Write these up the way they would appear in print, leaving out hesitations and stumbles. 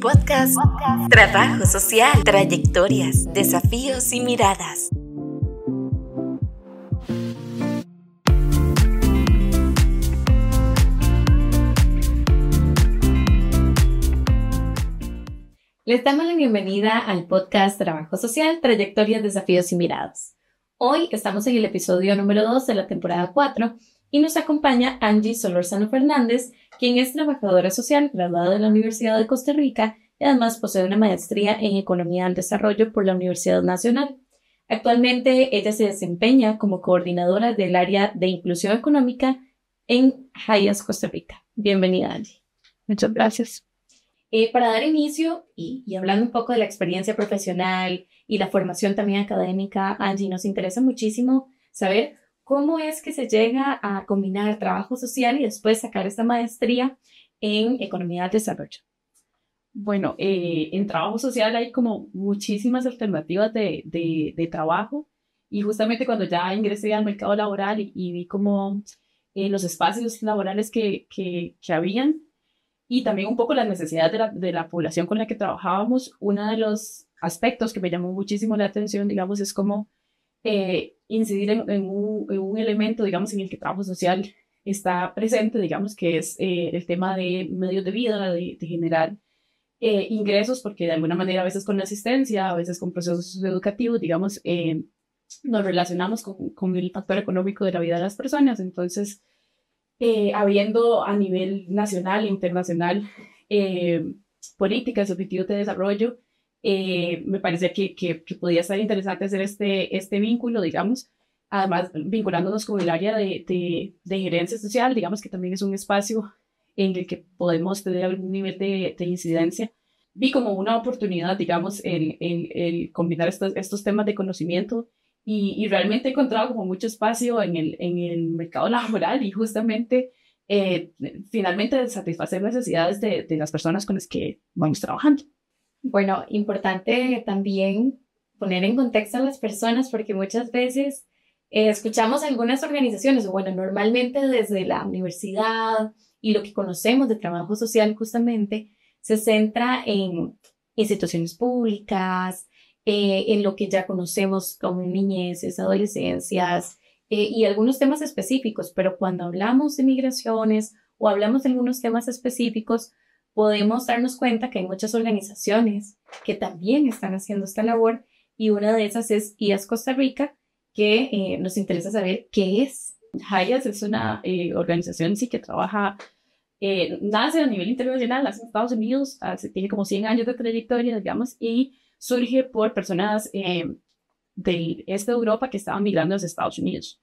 Podcast, trabajo social, trayectorias, desafíos y miradas. Les damos la bienvenida al podcast Trabajo Social, Trayectorias, Desafíos y Miradas. Hoy estamos en el episodio número 2 de la temporada 4 y nos acompaña Angie Solórzano Fernández, quien es trabajadora social graduada de la Universidad de Costa Rica y además posee una maestría en Economía del Desarrollo por la Universidad Nacional. Actualmente ella se desempeña como coordinadora del área de inclusión económica en Hayas, Costa Rica. Bienvenida, Angie. Muchas gracias. Para dar inicio y hablando un poco de la experiencia profesional y la formación también académica, Angie, nos interesa muchísimo saber cómo es que se llega a combinar trabajo social y después sacar esta maestría en Economía del Desarrollo. Bueno, en trabajo social hay como muchísimas alternativas de trabajo y justamente cuando ya ingresé al mercado laboral y vi como los espacios laborales que habían, y también un poco las necesidades de la población con la que trabajábamos, uno de los aspectos que me llamó muchísimo la atención, digamos, es como incidir en un elemento, digamos, en el que el trabajo social está presente, digamos, que es el tema de medios de vida, de generar ingresos, porque de alguna manera a veces con la asistencia, a veces con procesos educativos, digamos, nos relacionamos con el factor económico de la vida de las personas. Entonces, habiendo a nivel nacional e internacional políticas, objetivos de desarrollo, me parece que podía ser interesante hacer este vínculo, digamos, además vinculándonos con el área de gerencia social, digamos que también es un espacio en el que podemos tener algún nivel de incidencia. Vi como una oportunidad, digamos, el combinar estos temas de conocimiento y realmente he encontrado como mucho espacio en el mercado laboral y justamente finalmente satisfacer necesidades de las personas con las que vamos trabajando. Bueno, importante también poner en contexto a las personas porque muchas veces escuchamos algunas organizaciones, o bueno, normalmente desde la universidad y lo que conocemos de trabajo social justamente se centra en instituciones públicas, en lo que ya conocemos como niñeces, adolescencias y algunos temas específicos, pero cuando hablamos de migraciones o hablamos de algunos temas específicos, podemos darnos cuenta que hay muchas organizaciones que también están haciendo esta labor y una de esas es IAS Costa Rica, que nos interesa saber qué es. Hayas es una organización sí que trabaja, nace a nivel internacional, nace en Estados Unidos, tiene como 100 años de trayectoria, digamos, y surge por personas del este de Europa que estaban migrando a los Estados Unidos.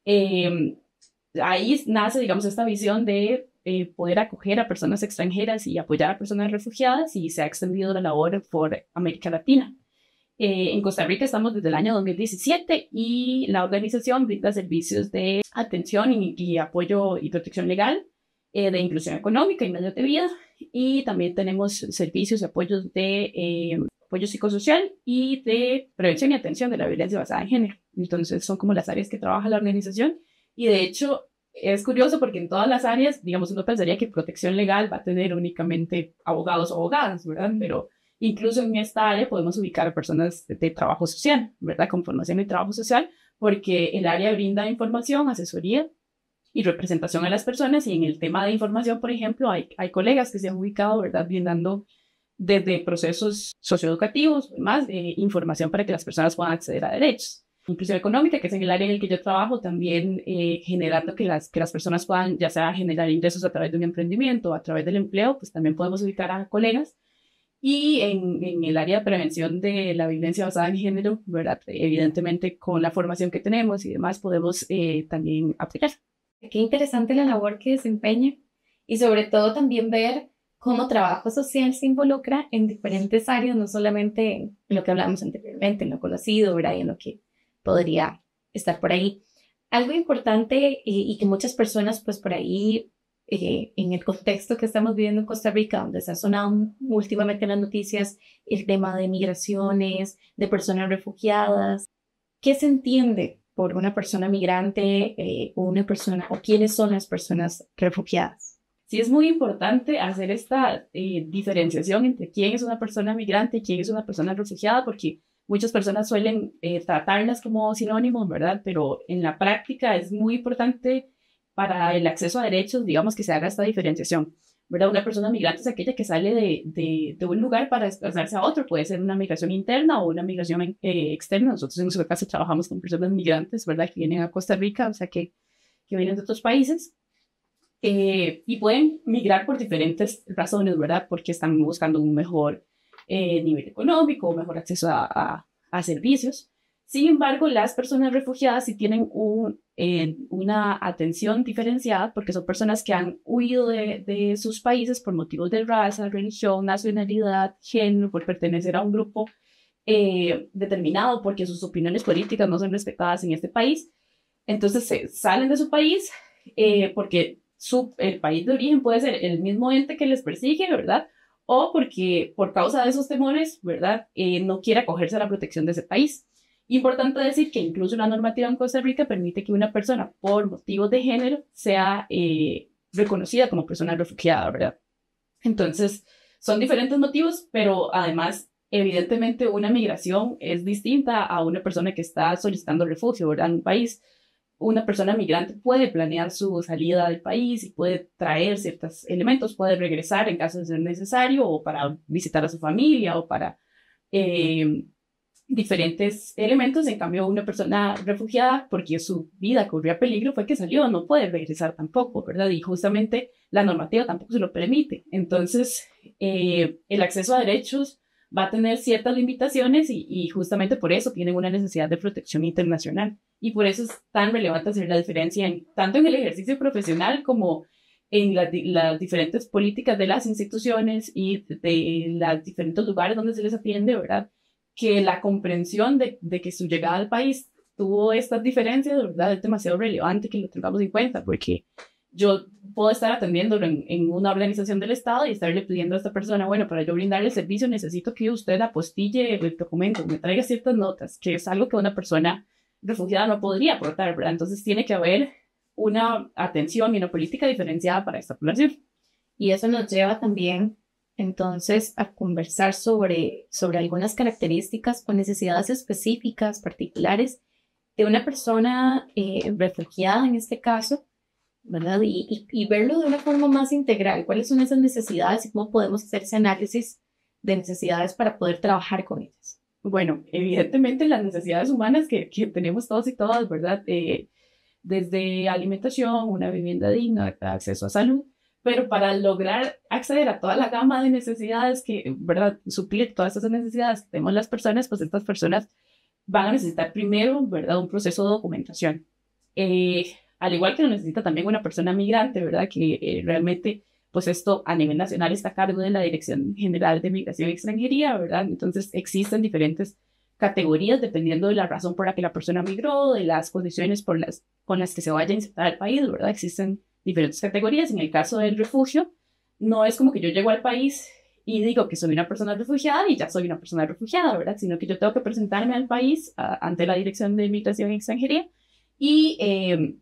Ahí nace, digamos, esta visión de poder acoger a personas extranjeras y apoyar a personas refugiadas y se ha extendido la labor por América Latina. En Costa Rica estamos desde el año 2017 y la organización brinda servicios de atención y apoyo y protección legal, de inclusión económica y medios de vida, y también tenemos servicios y apoyos de apoyo psicosocial y de prevención y atención de la violencia basada en género. Entonces son como las áreas que trabaja la organización y de hecho es curioso porque en todas las áreas, digamos, uno pensaría que protección legal va a tener únicamente abogados o abogadas, ¿verdad? Pero incluso en esta área podemos ubicar a personas de trabajo social, ¿verdad? Con formación en trabajo social, porque el área brinda información, asesoría y representación a las personas y en el tema de información, por ejemplo, hay colegas que se han ubicado, ¿verdad? Brindando desde procesos socioeducativos, más información para que las personas puedan acceder a derechos. Inclusión económica, que es en el área en el que yo trabajo, también generando que las personas puedan ya sea generar ingresos a través de un emprendimiento, a través del empleo, pues también podemos ubicar a colegas. Y en el área de prevención de la violencia basada en género, ¿verdad? Evidentemente con la formación que tenemos y demás podemos también aplicar. Qué interesante la labor que desempeña y sobre todo también ver cómo trabajo social se involucra en diferentes áreas, no solamente en lo que hablamos anteriormente, en lo conocido, ¿verdad? Y en lo que podría estar por ahí. Algo importante y que muchas personas pues por ahí en el contexto que estamos viviendo en Costa Rica, donde se ha sonado últimamente en las noticias el tema de migraciones, de personas refugiadas. ¿Qué se entiende por una persona migrante o quiénes son las personas refugiadas? sí es muy importante hacer esta diferenciación entre quién es una persona migrante y quién es una persona refugiada, porque muchas personas suelen tratarlas como sinónimos, ¿verdad? Pero en la práctica es muy importante para el acceso a derechos, digamos, que se haga esta diferenciación, ¿verdad? Una persona migrante es aquella que sale de un lugar para desplazarse a otro, puede ser una migración interna o una migración externa. Nosotros en nuestro caso trabajamos con personas migrantes, ¿verdad? Que vienen a Costa Rica, o sea, que vienen de otros países. Y pueden migrar por diferentes razones, ¿verdad? Porque están buscando un mejor nivel económico, mejor acceso a servicios. Sin embargo, las personas refugiadas sí tienen una atención diferenciada porque son personas que han huido de sus países por motivos de raza, religión, nacionalidad, género, por pertenecer a un grupo determinado, porque sus opiniones políticas no son respetadas en este país. Entonces salen de su país porque el país de origen puede ser el mismo ente que les persigue, ¿verdad? O porque por causa de esos temores, ¿verdad? No quiere acogerse a la protección de ese país. Importante decir que incluso la normativa en Costa Rica permite que una persona por motivos de género sea reconocida como persona refugiada, ¿verdad? Entonces, son diferentes motivos, pero además, evidentemente, una migración es distinta a una persona que está solicitando refugio, ¿verdad? En un país, una persona migrante puede planear su salida del país y puede traer ciertos elementos, puede regresar en caso de ser necesario o para visitar a su familia o para diferentes elementos. En cambio, una persona refugiada, porque su vida corría peligro, fue que salió, no puede regresar tampoco, ¿verdad? Y justamente la normativa tampoco se lo permite. Entonces, el acceso a derechos va a tener ciertas limitaciones y justamente por eso tienen una necesidad de protección internacional. Y por eso es tan relevante hacer la diferencia tanto en el ejercicio profesional como en las diferentes políticas de las instituciones y de los diferentes lugares donde se les atiende, ¿verdad? Que la comprensión de que su llegada al país tuvo estas diferencias, ¿verdad? Es demasiado relevante que lo tengamos en cuenta, porque yo puedo estar atendiéndolo en una organización del Estado y estarle pidiendo a esta persona, bueno, para yo brindarle el servicio necesito que usted apostille el documento, me traiga ciertas notas, que es algo que una persona refugiada no podría aportar, ¿verdad? Entonces tiene que haber una atención y una política diferenciada para esta población. Y eso nos lleva también entonces a conversar sobre algunas características o necesidades específicas, particulares de una persona refugiada en este caso, ¿verdad? Y verlo de una forma más integral. ¿Cuáles son esas necesidades y cómo podemos hacer ese análisis de necesidades para poder trabajar con ellas? Bueno, evidentemente las necesidades humanas que tenemos todos y todas, ¿verdad? Desde alimentación, una vivienda digna, acceso a salud, pero para lograr acceder a toda la gama de necesidades que, ¿verdad? Suplir todas esas necesidades que tenemos las personas, pues estas personas van a necesitar primero, ¿verdad? Un proceso de documentación. Al igual que lo necesita también una persona migrante, ¿verdad? Que realmente, pues esto a nivel nacional está a cargo de la Dirección General de Migración y Extranjería, ¿verdad? Entonces existen diferentes categorías dependiendo de la razón por la que la persona migró, de las condiciones con las que se vaya a insertar al país, ¿verdad? Existen diferentes categorías. En el caso del refugio, no es como que yo llego al país y digo que soy una persona refugiada y ya soy una persona refugiada, ¿verdad? Sino que yo tengo que presentarme al país ante la Dirección de Migración y Extranjería y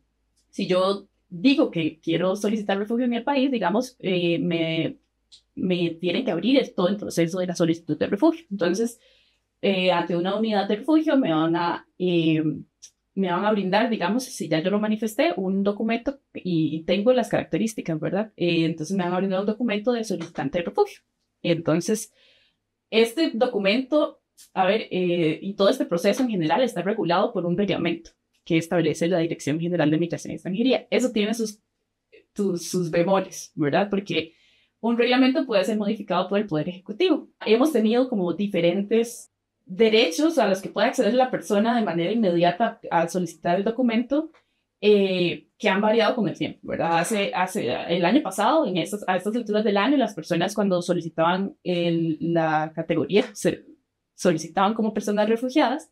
si yo digo que quiero solicitar refugio en el país, digamos, me tienen que abrir todo el proceso de la solicitud de refugio. Entonces, ante una unidad de refugio me van a brindar, digamos, si ya yo lo manifesté, un documento y tengo las características, ¿verdad? Entonces me van a brindar un documento de solicitante de refugio. Entonces, este documento, y todo este proceso en general está regulado por un reglamento que establece la Dirección General de Migración y Extranjería. Eso tiene sus bemoles, ¿verdad? Porque un reglamento puede ser modificado por el Poder Ejecutivo. Hemos tenido como diferentes derechos a los que puede acceder la persona de manera inmediata al solicitar el documento que han variado con el tiempo, ¿verdad? El año pasado, a estas alturas del año, las personas cuando solicitaban la categoría, solicitaban como personas refugiadas,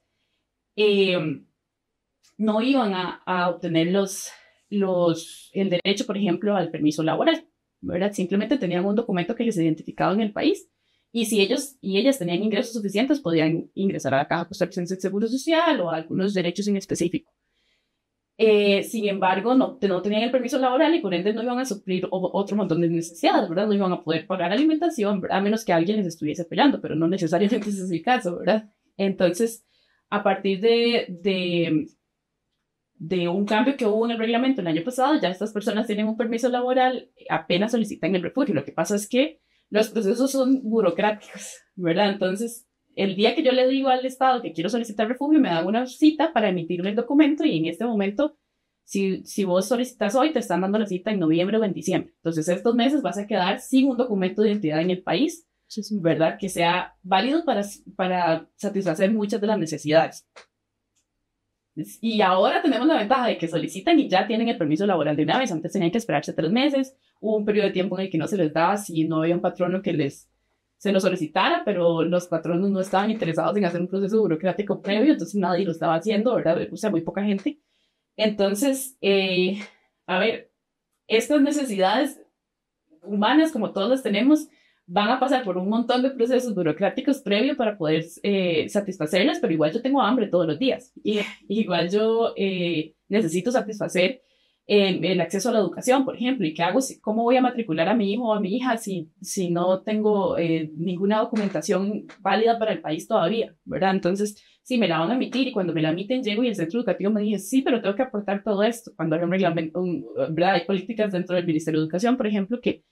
no iban a obtener el derecho, por ejemplo, al permiso laboral, ¿verdad? Simplemente tenían un documento que les identificaba en el país y si ellos y ellas tenían ingresos suficientes, podían ingresar a la Caja Costarricense de Seguro Social o a algunos derechos en específico. Sin embargo, no tenían el permiso laboral y por ende no iban a suplir otro montón de necesidades, ¿verdad? No iban a poder pagar alimentación, ¿verdad? A menos que alguien les estuviese apoyando, pero no necesariamente ese es el caso, ¿verdad? Entonces, a partir de un cambio que hubo en el reglamento el año pasado, ya estas personas tienen un permiso laboral, apenas solicitan el refugio. Lo que pasa es que los procesos son burocráticos, ¿verdad? Entonces, el día que yo le digo al Estado que quiero solicitar refugio, me dan una cita para emitirme el documento y en este momento, si vos solicitas hoy, te están dando la cita en noviembre o en diciembre. Entonces, estos meses vas a quedar sin un documento de identidad en el país, ¿verdad? Que sea válido para satisfacer muchas de las necesidades. Y ahora tenemos la ventaja de que solicitan y ya tienen el permiso laboral de una vez. Antes tenían que esperarse 3 meses. Hubo un periodo de tiempo en el que no se les daba si no había un patrono que se lo solicitara, pero los patronos no estaban interesados en hacer un proceso burocrático previo, entonces nadie lo estaba haciendo, ¿verdad? O sea, muy poca gente. Entonces, a ver, estas necesidades humanas, como todos las tenemos, van a pasar por un montón de procesos burocráticos previos para poder satisfacerlas, pero igual yo tengo hambre todos los días. Y igual yo necesito satisfacer el acceso a la educación, por ejemplo. ¿Y qué hago? ¿Cómo voy a matricular a mi hijo o a mi hija si no tengo ninguna documentación válida para el país todavía? ¿Verdad? Entonces, sí, me la van a emitir y cuando me la emiten llego y el centro educativo me dice, sí, pero tengo que aportar todo esto. Cuando hay un reglamento, ¿verdad? Hay políticas dentro del Ministerio de Educación, por ejemplo, que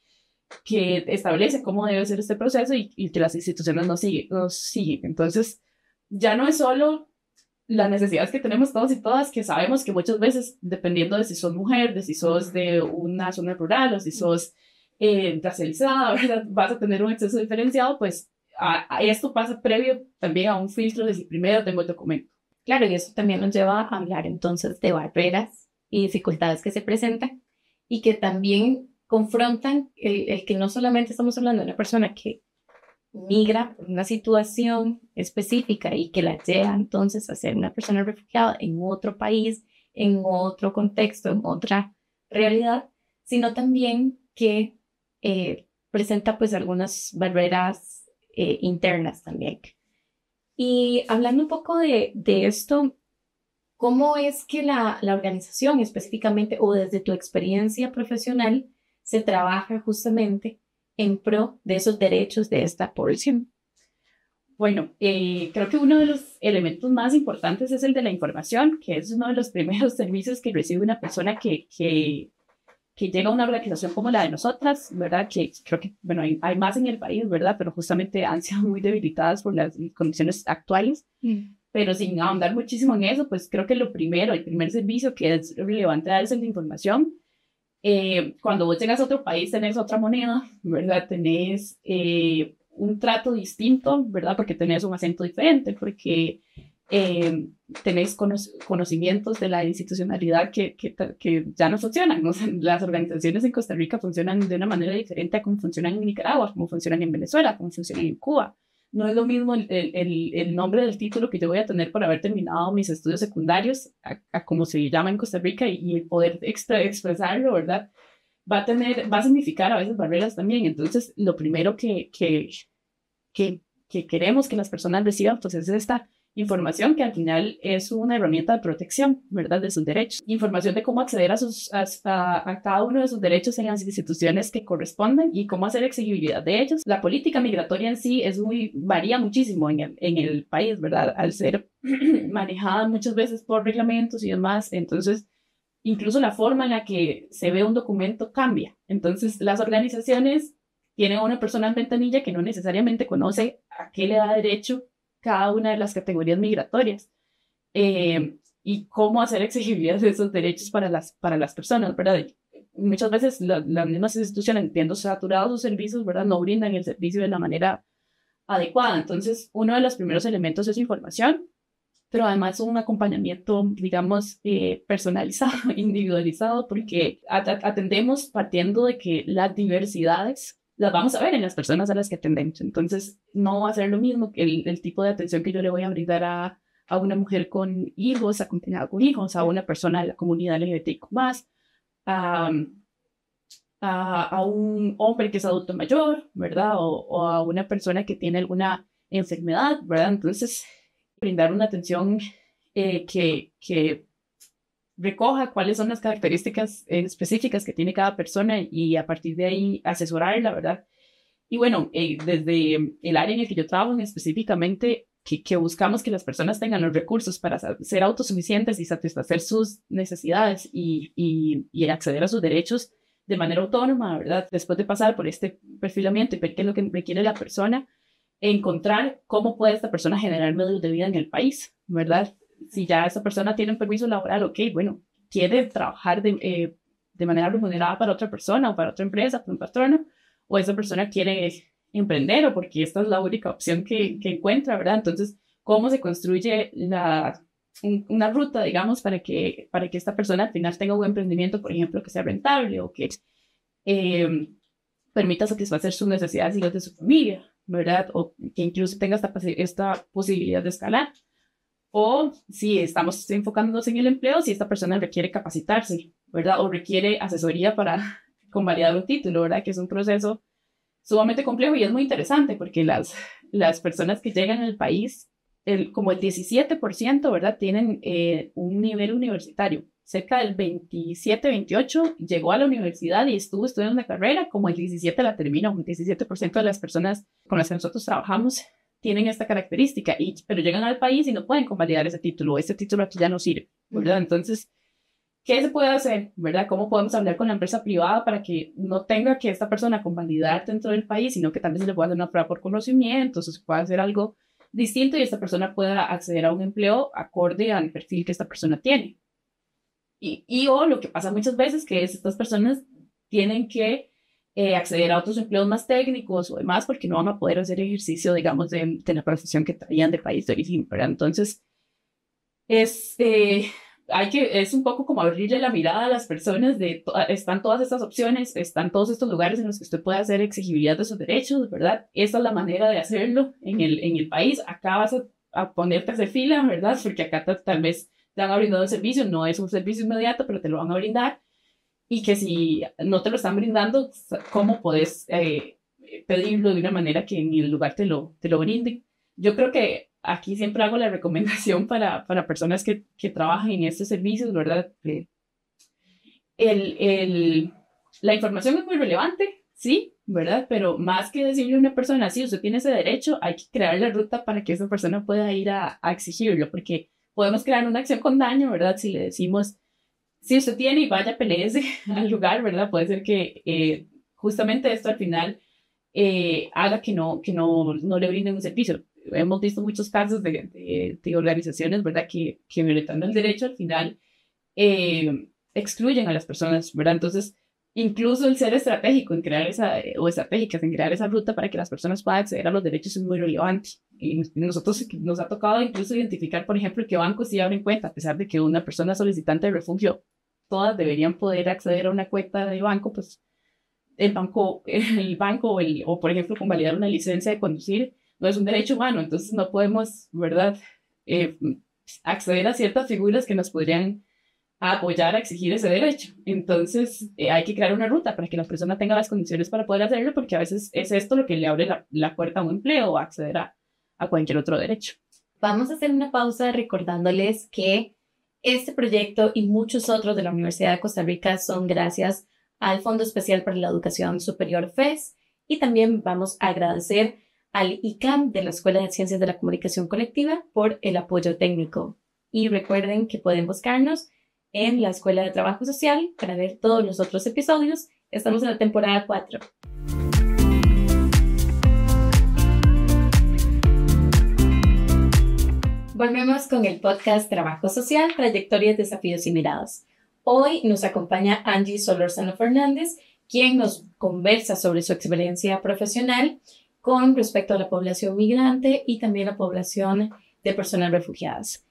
establece cómo debe ser este proceso y que las instituciones no siguen. Entonces, ya no es solo las necesidades que tenemos todos y todas, que sabemos que muchas veces, dependiendo de si sos mujer, de si sos de una zona rural o si sos racializada, ¿verdad? Vas a tener un acceso diferenciado, pues a esto pasa previo también a un filtro de si primero tengo el documento. Claro, y eso también nos lleva a hablar entonces de barreras y dificultades que se presentan y que también confrontan el que no solamente estamos hablando de una persona que migra por una situación específica y que la lleva entonces a ser una persona refugiada en otro país, en otro contexto, en otra realidad, sino también que presenta pues algunas barreras internas también. Y hablando un poco de esto, ¿cómo es que la organización específicamente o desde tu experiencia profesional se trabaja justamente en pro de esos derechos de esta población? Bueno, creo que uno de los elementos más importantes es el de la información, que es uno de los primeros servicios que recibe una persona que llega a una organización como la de nosotras, ¿verdad? Que creo que, bueno, hay más en el país, ¿verdad? Pero justamente han sido muy debilitadas por las condiciones actuales. Pero sin ahondar muchísimo en eso, pues creo que el primer servicio que es relevante es el de información. Cuando vos llegas a otro país tenés otra moneda, ¿verdad? Tenés un trato distinto, ¿verdad? Porque tenés un acento diferente, porque tenés conocimientos de la institucionalidad que ya no funcionan, ¿no? Las organizaciones en Costa Rica funcionan de una manera diferente a cómo funcionan en Nicaragua, cómo funcionan en Venezuela, cómo funcionan en Cuba. No es lo mismo el nombre del título que yo voy a tener por haber terminado mis estudios secundarios a cómo se llama en Costa Rica y el poder expresarlo, ¿verdad? Va a significar a veces barreras también. Entonces, lo primero que queremos que las personas reciban, pues es esta información que al final es una herramienta de protección, ¿verdad? De sus derechos. Información de cómo acceder a cada uno de sus derechos en las instituciones que correspondan y cómo hacer exigibilidad de ellos. La política migratoria en sí varía muchísimo en el país, ¿verdad? Al ser manejada muchas veces por reglamentos y demás, entonces incluso la forma en la que se ve un documento cambia. Entonces las organizaciones tienen a una persona en ventanilla que no necesariamente conoce a qué le da derecho cada una de las categorías migratorias y cómo hacer exigibilidad de esos derechos para las personas, ¿verdad? Muchas veces las mismas instituciones, viendo saturados sus servicios, ¿verdad? No brindan el servicio de la manera adecuada. Entonces, uno de los primeros elementos es información, pero además un acompañamiento, digamos, personalizado, individualizado, porque atendemos partiendo de que las diversidades las vamos a ver en las personas a las que atendemos. Entonces, no va a ser lo mismo que el tipo de atención que yo le voy a brindar a una mujer con hijos, acompañada con hijos, a una persona de la comunidad LGBTIQ+, a un hombre que es adulto mayor, ¿verdad? O a una persona que tiene alguna enfermedad, ¿verdad? Entonces, brindar una atención que recoja cuáles son las características específicas que tiene cada persona y a partir de ahí asesorarla, ¿verdad? Y bueno, desde el área en el que yo trabajo específicamente, que buscamos que las personas tengan los recursos para ser autosuficientes y satisfacer sus necesidades y acceder a sus derechos de manera autónoma, ¿verdad? Después de pasar por este perfilamiento y ver qué es lo que requiere la persona, encontrar cómo puede esta persona generar medios de vida en el país, ¿verdad? Si ya esa persona tiene un permiso laboral, ok, bueno, quiere trabajar de manera remunerada para otra persona o para otra empresa, para un patrono, o esa persona quiere emprender o porque esta es la única opción que encuentra, ¿verdad? Entonces, ¿cómo se construye una ruta, digamos, para que esta persona al final tenga un emprendimiento, por ejemplo, que sea rentable o que permita satisfacer sus necesidades y las de su familia, ¿verdad? O que incluso tenga esta posibilidad de escalar. O si estamos enfocándonos en el empleo, si esta persona requiere capacitarse, ¿verdad? O requiere asesoría para convalidar un título, ¿verdad? Que es un proceso sumamente complejo y es muy interesante porque las personas que llegan al país, como el 17%, ¿verdad? Tienen un nivel universitario. Cerca del 27-28 llegó a la universidad y estuvo estudiando una carrera, como el 17 la terminó. Un 17% de las personas con las que nosotros trabajamos tienen esta característica, pero llegan al país y no pueden convalidar ese título. Ese título aquí ya no sirve, ¿verdad? Entonces, ¿qué se puede hacer, verdad? ¿Cómo podemos hablar con la empresa privada para que no tenga que esta persona convalidar dentro del país, sino que también se le pueda hacer una prueba por conocimientos o se pueda hacer algo distinto y esta persona pueda acceder a un empleo acorde al perfil que esta persona tiene? O lo que pasa muchas veces que es estas personas tienen que acceder a otros empleos más técnicos o demás porque no van a poder hacer ejercicio, digamos, de la profesión que traían del país de origen, ¿verdad? Entonces, es un poco como abrirle la mirada a las personas están todas estas opciones, están todos estos lugares en los que usted puede hacer exigibilidad de sus derechos, ¿verdad? Esta es la manera de hacerlo en el país. Acá vas a ponerte de fila, ¿verdad? Porque acá tal vez te van a brindar un servicio, no es un servicio inmediato, pero te lo van a brindar. Y que si no te lo están brindando, ¿cómo puedes pedirlo de una manera que en el lugar te lo brinden? Yo creo que aquí siempre hago la recomendación para personas que trabajan en estos servicios, ¿verdad? La información es muy relevante, sí, ¿verdad? Pero más que decirle a una persona, sí, usted tiene ese derecho, hay que crear la ruta para que esa persona pueda ir a exigirlo, porque podemos crear una acción con daño, ¿verdad? Si le decimos, si usted tiene y vaya, peleese al lugar, ¿verdad? Puede ser que justamente esto al final haga que no le brinden un servicio. Hemos visto muchos casos de organizaciones, ¿verdad? Que violentando el derecho al final excluyen a las personas, ¿verdad? Entonces, incluso el ser estratégico en crear estratégicas en crear esa ruta para que las personas puedan acceder a los derechos es muy relevante. Y nosotros nos ha tocado incluso identificar, por ejemplo, que bancos sí abren cuenta, a pesar de que una persona solicitante de refugio, todas deberían poder acceder a una cuenta de banco, pues el banco o por ejemplo, convalidar una licencia de conducir no es un derecho humano, entonces no podemos, ¿verdad?, acceder a ciertas figuras que nos podrían apoyar a exigir ese derecho. Entonces, hay que crear una ruta para que la persona tenga las condiciones para poder hacerlo, porque a veces es esto lo que le abre la puerta a un empleo o a acceder a cualquier otro derecho. Vamos a hacer una pausa recordándoles que este proyecto y muchos otros de la Universidad de Costa Rica son gracias al Fondo Especial para la Educación Superior FES, y también vamos a agradecer al ICAM de la Escuela de Ciencias de la Comunicación Colectiva por el apoyo técnico. Y recuerden que pueden buscarnos en la Escuela de Trabajo Social para ver todos los otros episodios. Estamos en la temporada 4. Volvemos con el podcast Trabajo Social, Trayectorias, Desafíos y Miradas. Hoy nos acompaña Angie Solórzano Fernández, quien nos conversa sobre su experiencia profesional con respecto a la población migrante y también la población de personas refugiadas.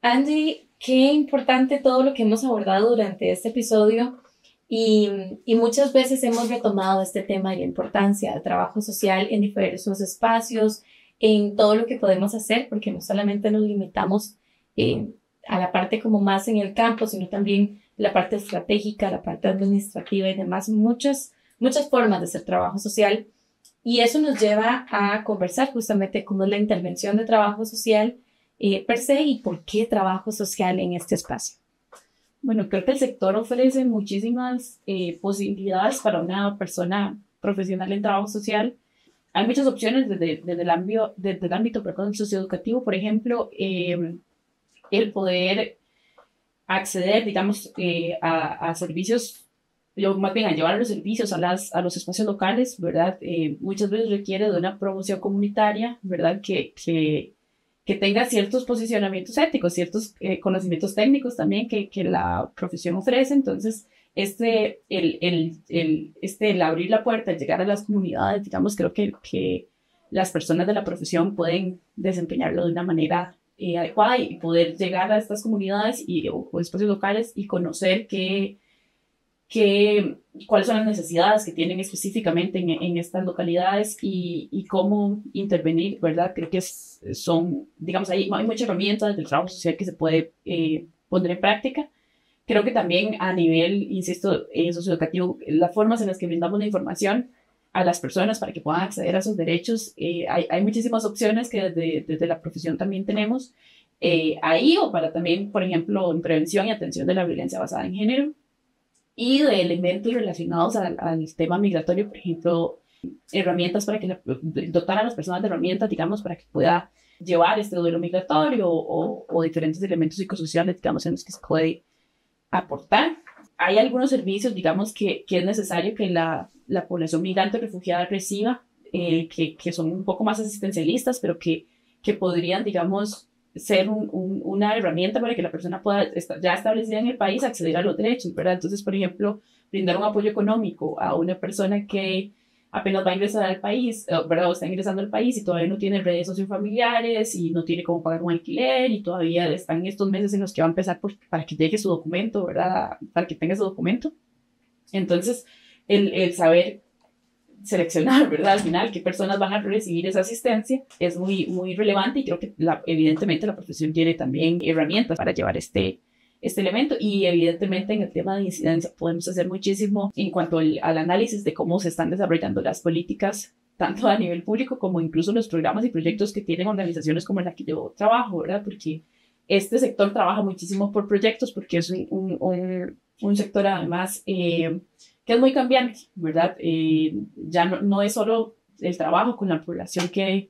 Angie, qué importante todo lo que hemos abordado durante este episodio y muchas veces hemos retomado este tema de la importancia del trabajo social en diversos espacios, en todo lo que podemos hacer, porque no solamente nos limitamos a la parte como más en el campo, sino también la parte estratégica, la parte administrativa y demás, muchas formas de hacer trabajo social. Y eso nos lleva a conversar justamente cómo es la intervención de trabajo social per se y por qué trabajo social en este espacio. Bueno, creo que el sector ofrece muchísimas posibilidades para una persona profesional en trabajo social. Hay muchas opciones desde el ámbito, perdón, socioeducativo, por ejemplo, el poder acceder, digamos, a servicios, yo más bien a llevar los servicios a los espacios locales, ¿verdad? Muchas veces requiere de una promoción comunitaria, ¿verdad? Que tenga ciertos posicionamientos éticos, ciertos conocimientos técnicos también que la profesión ofrece. Entonces, el abrir la puerta, el llegar a las comunidades, digamos, creo que las personas de la profesión pueden desempeñarlo de una manera adecuada y poder llegar a estas comunidades o espacios locales y conocer cuáles son las necesidades que tienen específicamente en estas localidades y cómo intervenir, ¿verdad? Creo que son, digamos, hay muchas herramientas del trabajo social que se puede poner en práctica. Creo que también a nivel, insisto, socioeducativo, las formas en las que brindamos la información a las personas para que puedan acceder a sus derechos, hay muchísimas opciones que desde la profesión también tenemos ahí, o para también, por ejemplo, en prevención y atención de la violencia basada en género y de elementos relacionados al tema migratorio, por ejemplo, herramientas para que dotar a las personas de herramientas, digamos, para que pueda llevar este duelo migratorio o diferentes elementos psicosociales, digamos, en los que se puede aportar. Hay algunos servicios, digamos, que es necesario que la población migrante o refugiada reciba, que son un poco más asistencialistas, pero que podrían, digamos, ser una herramienta para que la persona pueda, ya establecida en el país, acceder a los derechos, ¿verdad? Entonces, por ejemplo, brindar un apoyo económico a una persona que apenas va a ingresar al país, ¿verdad? O está ingresando al país y todavía no tiene redes sociofamiliares y no tiene cómo pagar un alquiler y todavía están en estos meses en los que va a empezar para que llegue su documento, ¿verdad? Para que tenga su documento. Entonces, el saber seleccionar, ¿verdad? Al final, qué personas van a recibir esa asistencia es muy, muy relevante y creo que evidentemente la profesión tiene también herramientas para llevar este elemento y evidentemente en el tema de incidencia podemos hacer muchísimo en cuanto al análisis de cómo se están desarrollando las políticas tanto a nivel público como incluso los programas y proyectos que tienen organizaciones como la que yo trabajo, ¿verdad? Porque este sector trabaja muchísimo por proyectos porque es un sector además que es muy cambiante, ¿verdad? Ya no es solo el trabajo con la población que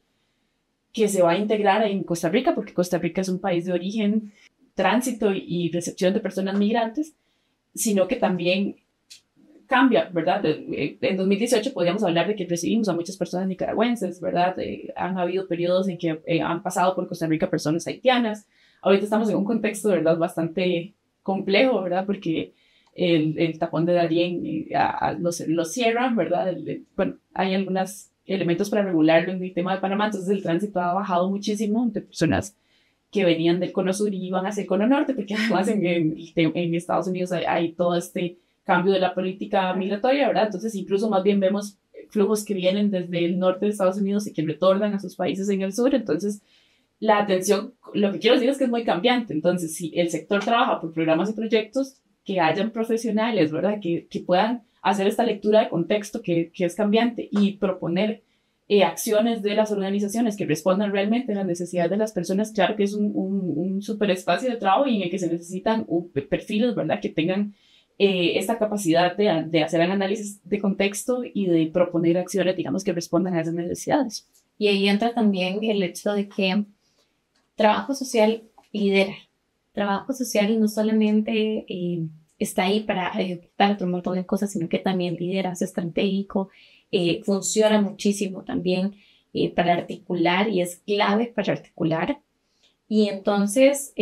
se va a integrar en Costa Rica, porque Costa Rica es un país de origen, tránsito y recepción de personas migrantes, sino que también cambia, ¿verdad? En 2018 podríamos hablar de que recibimos a muchas personas nicaragüenses, ¿verdad? Han habido periodos en que han pasado por Costa Rica personas haitianas. Ahorita estamos en un contexto, ¿verdad?, bastante complejo, ¿verdad? Porque el tapón de Darién lo cierran, ¿verdad? Bueno, hay algunos elementos para regularlo en el tema de Panamá, entonces el tránsito ha bajado muchísimo de personas que venían del cono sur y iban hacia el cono norte, porque además en Estados Unidos hay todo este cambio de la política migratoria, ¿verdad? Entonces incluso más bien vemos flujos que vienen desde el norte de Estados Unidos y que retornan a sus países en el sur, entonces la atención, lo que quiero decir es que es muy cambiante, entonces si el sector trabaja por programas y proyectos, que hayan profesionales, ¿verdad? Que puedan hacer esta lectura de contexto que es cambiante y proponer acciones de las organizaciones que respondan realmente a las necesidades de las personas. Claro que es un super espacio de trabajo y en el que se necesitan perfiles, ¿verdad? Que tengan esta capacidad de hacer el análisis de contexto y de proponer acciones, digamos, que respondan a esas necesidades. Y ahí entra también el hecho de que trabajo social lidera. Trabajo social no solamente está ahí para ejecutar otro montón de cosas, sino que también lidera, es estratégico, funciona muchísimo también para articular y es clave para articular. Y entonces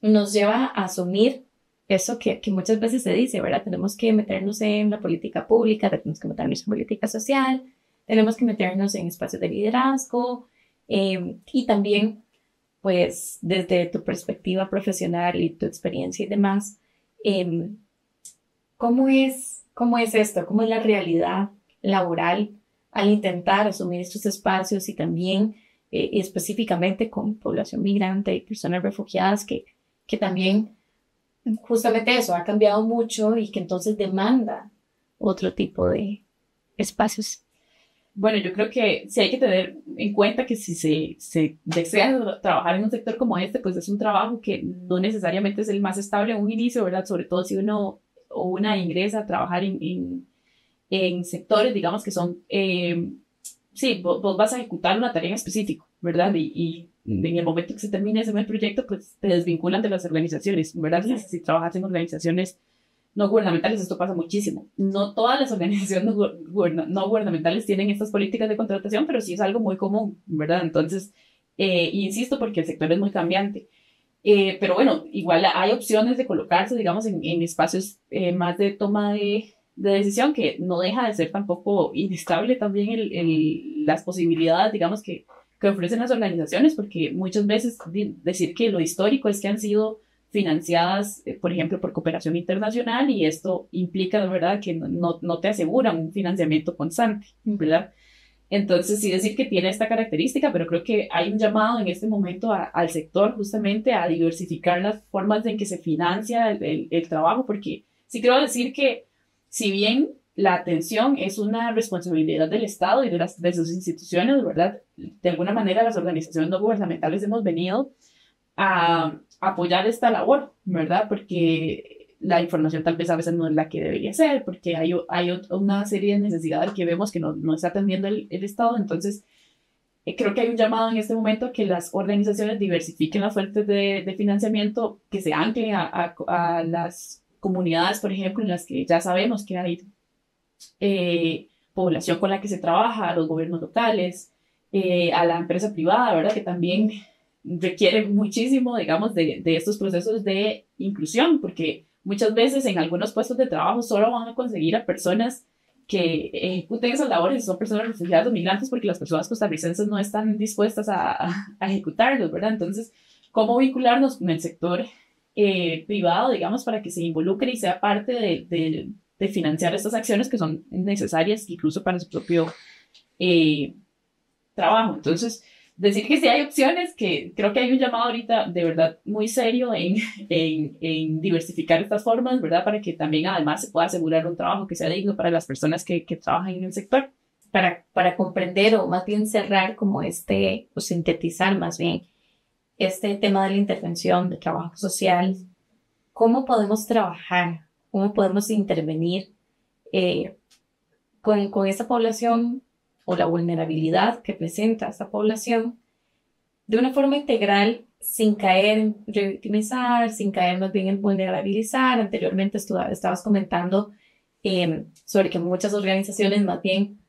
nos lleva a asumir eso que muchas veces se dice, ¿verdad? Tenemos que meternos en la política pública, tenemos que meternos en política social, tenemos que meternos en espacios de liderazgo y también pues desde tu perspectiva profesional y tu experiencia y demás, ¿cómo es esto? ¿Cómo es la realidad laboral al intentar asumir estos espacios y también específicamente con población migrante y personas refugiadas que también justamente eso ha cambiado mucho y que entonces demanda otro tipo de espacios? Bueno, yo creo que sí hay que tener en cuenta que si se desea trabajar en un sector como este, pues es un trabajo que no necesariamente es el más estable en un inicio, ¿verdad? Sobre todo si uno o una ingresa a trabajar en sectores, digamos, que son, sí, vos vas a ejecutar una tarea en específico, ¿verdad? Y en el momento que se termine ese proyecto, pues te desvinculan de las organizaciones, ¿verdad? Si trabajas en organizaciones no gubernamentales, esto pasa muchísimo. No todas las organizaciones no gubernamentales tienen estas políticas de contratación, pero sí es algo muy común, ¿verdad? Entonces, insisto, porque el sector es muy cambiante. Pero bueno, igual hay opciones de colocarse, digamos, en espacios más de toma de decisión, que no deja de ser tampoco inestable también las posibilidades, digamos, que ofrecen las organizaciones, porque muchas veces decir que lo histórico es que han sido financiadas, por ejemplo, por cooperación internacional, y esto implica, de verdad, que no te aseguran un financiamiento constante, ¿verdad? Entonces, sí decir que tiene esta característica, pero creo que hay un llamado en este momento al sector justamente a diversificar las formas en que se financia el trabajo, porque sí quiero decir que si bien la atención es una responsabilidad del Estado y de sus instituciones, ¿verdad? De alguna manera las organizaciones no gubernamentales hemos venido a apoyar esta labor, ¿verdad? Porque la información tal vez a veces no es la que debería ser, porque hay una serie de necesidades que vemos que no está atendiendo el Estado. Entonces, creo que hay un llamado en este momento a que las organizaciones diversifiquen las fuentes de financiamiento, que se anclen a las comunidades, por ejemplo, en las que ya sabemos que hay población con la que se trabaja, a los gobiernos locales, a la empresa privada, ¿verdad? Que también requiere muchísimo, digamos, de estos procesos de inclusión, porque muchas veces en algunos puestos de trabajo solo van a conseguir a personas que ejecuten esas labores, son personas refugiadas o migrantes, porque las personas costarricenses no están dispuestas a ejecutarlos, ¿verdad? Entonces, ¿cómo vincularnos con el sector privado, digamos, para que se involucre y sea parte de financiar estas acciones que son necesarias incluso para su propio trabajo? Entonces, decir que sí hay opciones, que creo que hay un llamado ahorita de verdad muy serio en diversificar estas formas, ¿verdad? Para que también además se pueda asegurar un trabajo que sea digno para las personas que trabajan en el sector. Para comprender o más bien cerrar como o sintetizar más bien este tema de la intervención, de trabajo social, ¿cómo podemos trabajar? ¿Cómo podemos intervenir con esta población o la vulnerabilidad que presenta esta población de una forma integral, sin caer en revictimizar, sin caer más bien en vulnerabilizar? Anteriormente estabas comentando sobre que muchas organizaciones más bien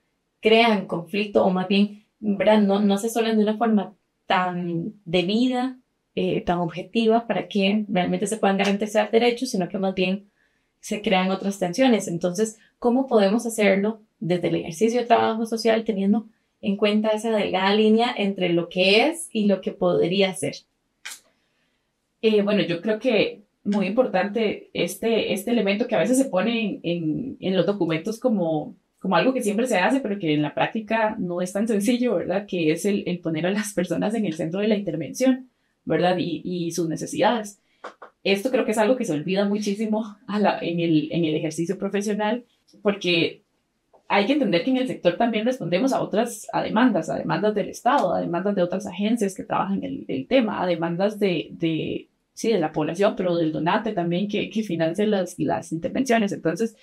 crean conflicto, o más bien, ¿verdad? No se asesoran de una forma tan debida, tan objetiva, para que realmente se puedan garantizar derechos, sino que más bien se crean otras tensiones. Entonces, ¿cómo podemos hacerlo desde el ejercicio de trabajo social, teniendo en cuenta esa delgada línea entre lo que es y lo que podría ser? Bueno, yo creo que muy importante este elemento que a veces se pone en los documentos como algo que siempre se hace, pero que en la práctica no es tan sencillo, ¿verdad? Que es el poner a las personas en el centro de la intervención, ¿verdad? Y sus necesidades. Esto creo que es algo que se olvida muchísimo en el ejercicio profesional, porque hay que entender que en el sector también respondemos a demandas del Estado, a demandas de otras agencias que trabajan el tema, a demandas de la población, pero del donante también que financia las intervenciones. Entonces,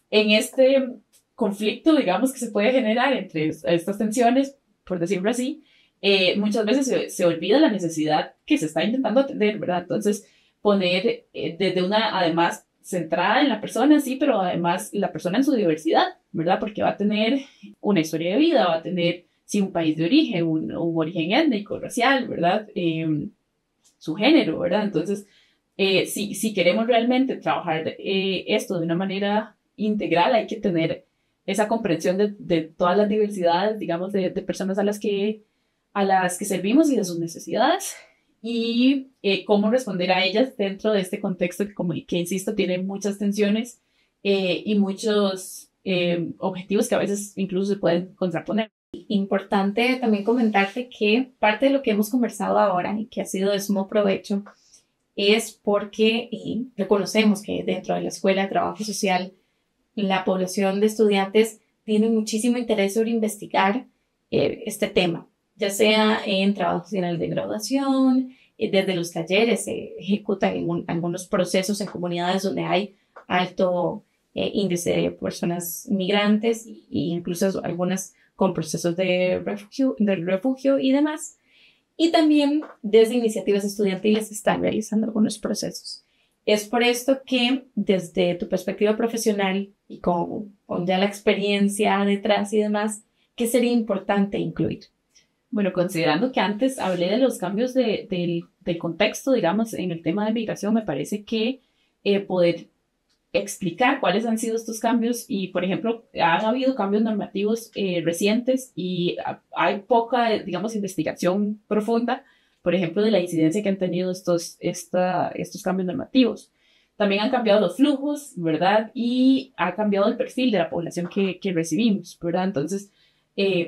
en este conflicto, digamos, que se puede generar entre estas tensiones, por decirlo así, muchas veces se olvida la necesidad que se está intentando atender, ¿verdad? Entonces, poner desde además, centrada en la persona, sí, pero además la persona en su diversidad, ¿verdad? Porque va a tener una historia de vida, va a tener, sí, un país de origen, un origen étnico, racial, ¿verdad? Su género, ¿verdad? Entonces, si queremos realmente trabajar esto de una manera integral, hay que tener esa comprensión de todas las diversidades, digamos, de personas a las que servimos y de sus necesidades, y cómo responder a ellas dentro de este contexto que insisto, tiene muchas tensiones y muchos objetivos que a veces incluso se pueden contraponer. Importante también comentarte que parte de lo que hemos conversado ahora y que ha sido de sumo provecho es porque reconocemos que dentro de la Escuela de Trabajo Social la población de estudiantes tiene muchísimo interés sobre investigar este tema ya sea en trabajos finales de graduación, desde los talleres se ejecutan en algunos procesos en comunidades donde hay alto índice de personas migrantes e incluso algunas con procesos de refugio y demás. Y también desde iniciativas estudiantiles se están realizando algunos procesos. Es por esto que desde tu perspectiva profesional y con ya la experiencia detrás y demás, ¿qué sería importante incluir? Bueno, considerando que antes hablé de los cambios del contexto, digamos, en el tema de migración, me parece que poder explicar cuáles han sido estos cambios y, por ejemplo, han habido cambios normativos recientes y hay poca, digamos, investigación profunda, por ejemplo, de la incidencia que han tenido estos cambios normativos. También han cambiado los flujos, ¿verdad? Y ha cambiado el perfil de la población que recibimos, ¿verdad? Entonces,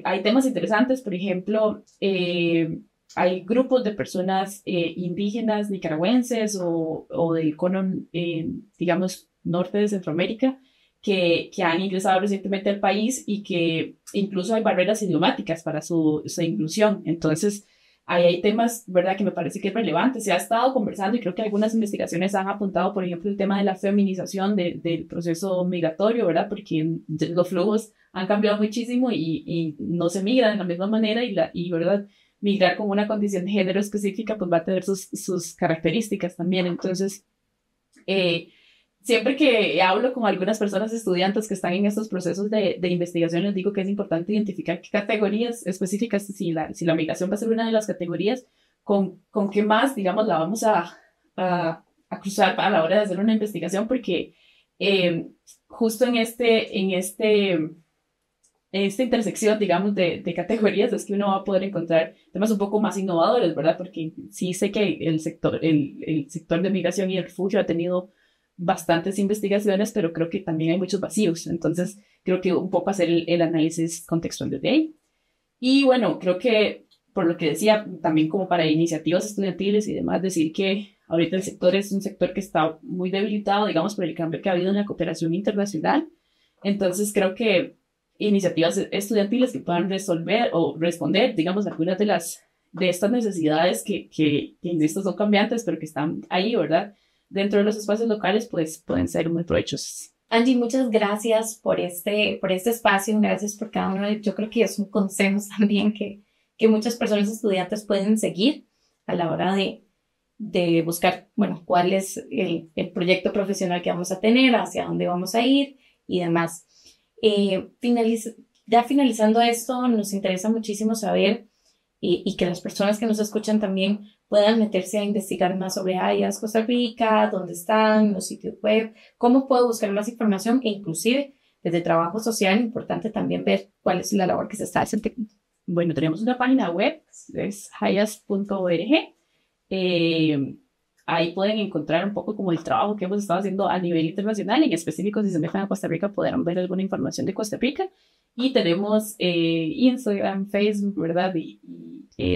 hay temas interesantes, por ejemplo, hay grupos de personas indígenas nicaragüenses o del cono, digamos, norte de Centroamérica, que han ingresado recientemente al país y que incluso hay barreras idiomáticas para su inclusión. Entonces, ahí hay temas, ¿verdad?, que me parece que es relevante. Se ha estado conversando y creo que algunas investigaciones han apuntado, por ejemplo, el tema de la feminización del proceso migratorio, ¿verdad?, porque los flujos han cambiado muchísimo y no se migra de la misma manera y ¿verdad?, migrar con una condición de género específica pues va a tener sus características también. Entonces, siempre que hablo con algunas personas estudiantes que están en estos procesos de investigación, les digo que es importante identificar qué categorías específicas, si la migración va a ser una de las categorías, con qué más, digamos, la vamos a cruzar a la hora de hacer una investigación, porque justo en esta intersección, digamos, de categorías es que uno va a poder encontrar temas un poco más innovadores, ¿verdad? Porque sí sé que el sector de migración y el refugio ha tenido bastantes investigaciones, pero creo que también hay muchos vacíos. Entonces, creo que un poco hacer el análisis contextual desde ahí. Y bueno, creo que, por lo que decía, también como para iniciativas estudiantiles y demás, decir que ahorita el sector es un sector que está muy debilitado, digamos, por el cambio que ha habido en la cooperación internacional. Entonces, creo que iniciativas estudiantiles que puedan resolver o responder, digamos, algunas de estas necesidades que en estos son cambiantes, pero que están ahí, ¿verdad?, dentro de los espacios locales, pues pueden ser muy provechos. Angie, muchas gracias por este espacio, gracias por cada uno. Yo creo que es un consejo también que muchas personas estudiantes pueden seguir a la hora de buscar, bueno, cuál es el proyecto profesional que vamos a tener, hacia dónde vamos a ir y demás. Ya finalizando esto, nos interesa muchísimo saber y que las personas que nos escuchan también puedan meterse a investigar más sobre AYAS Costa Rica, dónde están, los sitios web, cómo puedo buscar más información e inclusive desde trabajo social, importante también ver cuál es la labor que se está haciendo. Bueno, tenemos una página web, es ayas.org. Ahí pueden encontrar un poco como el trabajo que hemos estado haciendo a nivel internacional, en específico si se meten a Costa Rica podrán ver alguna información de Costa Rica. Y tenemos Instagram, Facebook, ¿verdad? Y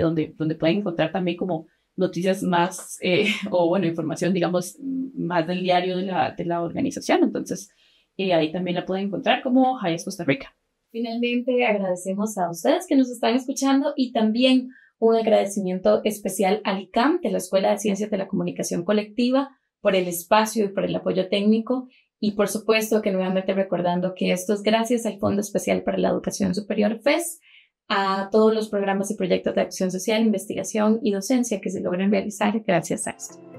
donde pueden encontrar también como noticias más, o bueno, información, digamos, más del diario de la organización. Entonces, ahí también la pueden encontrar como AYAS Costa Rica. Finalmente, agradecemos a ustedes que nos están escuchando y también un agradecimiento especial al ICAM de la Escuela de Ciencias de la Comunicación Colectiva por el espacio y por el apoyo técnico. Y por supuesto que nuevamente recordando que esto es gracias al Fondo Especial para la Educación Superior FES, a todos los programas y proyectos de acción social, investigación y docencia que se logran realizar gracias a esto.